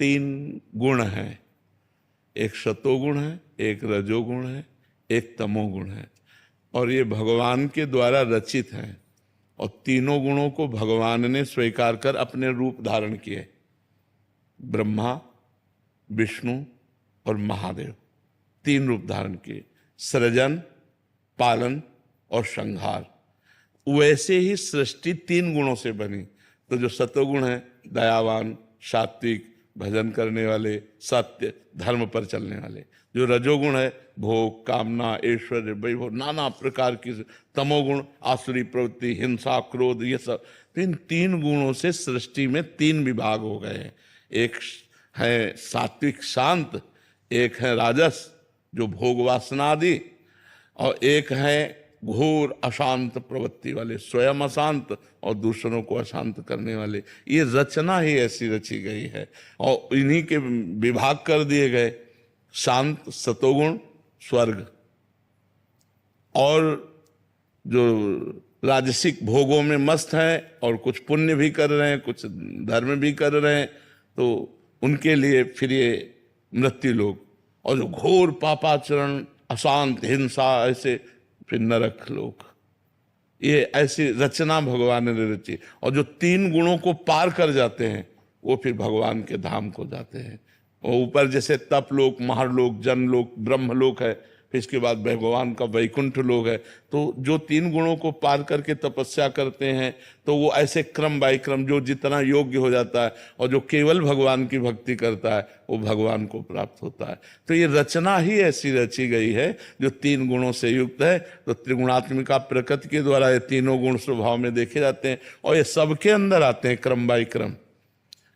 तीन गुण हैं, एक सतोगुण है, एक रजोगुण है, एक तमोगुण है, और ये भगवान के द्वारा रचित हैं। और तीनों गुणों को भगवान ने स्वीकार कर अपने रूप धारण किए, ब्रह्मा, विष्णु और महादेव, तीन रूप धारण किए, सृजन, पालन और संहार। वैसे ही सृष्टि तीन गुणों से बनी। तो जो सतोगुण है, दयावान, सात्विक, भजन करने वाले, सत्य, धर्म पर चलने वाले। जो रजोगुण है, भोग, कामना, ऐश्वर्य, वैभव, नाना प्रकार की। तमोगुण, आसुरी प्रवृत्ति, हिंसा, क्रोध, ये सब। तो इन तीन गुणों से सृष्टि में तीन विभाग हो गए हैं। एक है सात्विक शांत, एक है राजस जो भोग वासना आदि, और एक है घोर अशांत प्रवृत्ति वाले, स्वयं अशांत और दूसरों को अशांत करने वाले। ये रचना ही ऐसी रची गई है और इन्हीं के विभाग कर दिए गए। शांत सतोगुण स्वर्ग, और जो राजसिक भोगों में मस्त हैं और कुछ पुण्य भी कर रहे हैं, कुछ धर्म भी कर रहे हैं, तो उनके लिए फिर ये मृत्यु लोक। और जो घोर पापाचरण, अशांत, हिंसा, ऐसे फिर नरक लोक। ये ऐसी रचना भगवान ने रची। और जो तीन गुणों को पार कर जाते हैं वो फिर भगवान के धाम को जाते हैं। और ऊपर जैसे तप लोक, महरलोक, जनलोक, ब्रह्मलोक है, फिर इसके बाद भगवान का वैकुंठ लोक है। तो जो तीन गुणों को पार करके तपस्या करते हैं तो वो ऐसे क्रम बाय क्रम जो जितना योग्य हो जाता है, और जो केवल भगवान की भक्ति करता है वो भगवान को प्राप्त होता है। तो ये रचना ही ऐसी रची गई है जो तीन गुणों से युक्त है। तो त्रिगुणात्मिका प्रकृति के द्वारा ये तीनों गुण स्वभाव में देखे जाते हैं और ये सबके अंदर आते हैं क्रम बाय क्रम।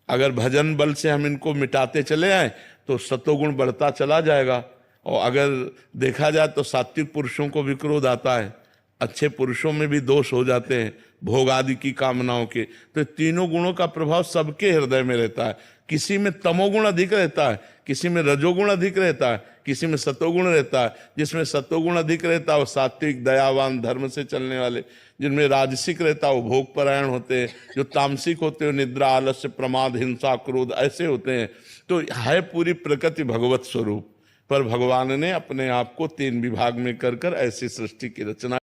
अगर भजन बल से हम इनको मिटाते चले आए तो सतोगुण बढ़ता चला जाएगा। और अगर देखा जाए तो सात्विक पुरुषों को भी क्रोध आता है, अच्छे पुरुषों में भी दोष हो जाते हैं भोग आदि की कामनाओं के। तो तीनों गुणों का प्रभाव सबके हृदय में रहता है। किसी में तमोगुण अधिक रहता है, किसी में रजोगुण अधिक रहता है, किसी में सतोगुण रहता है। जिसमें सतोगुण अधिक रहता है वो सात्विक, दयावान, धर्म से चलने वाले। जिनमें राजसिक रहता है वो भोग परायण होते हैं। जो तामसिक होते हैं निद्रा, आलस्य, प्रमाद, हिंसा, क्रोध, ऐसे होते हैं। तो है पूरी प्रकृति भगवत स्वरूप, पर भगवान ने अपने आप को तीन विभाग में कर ऐसी सृष्टि की रचना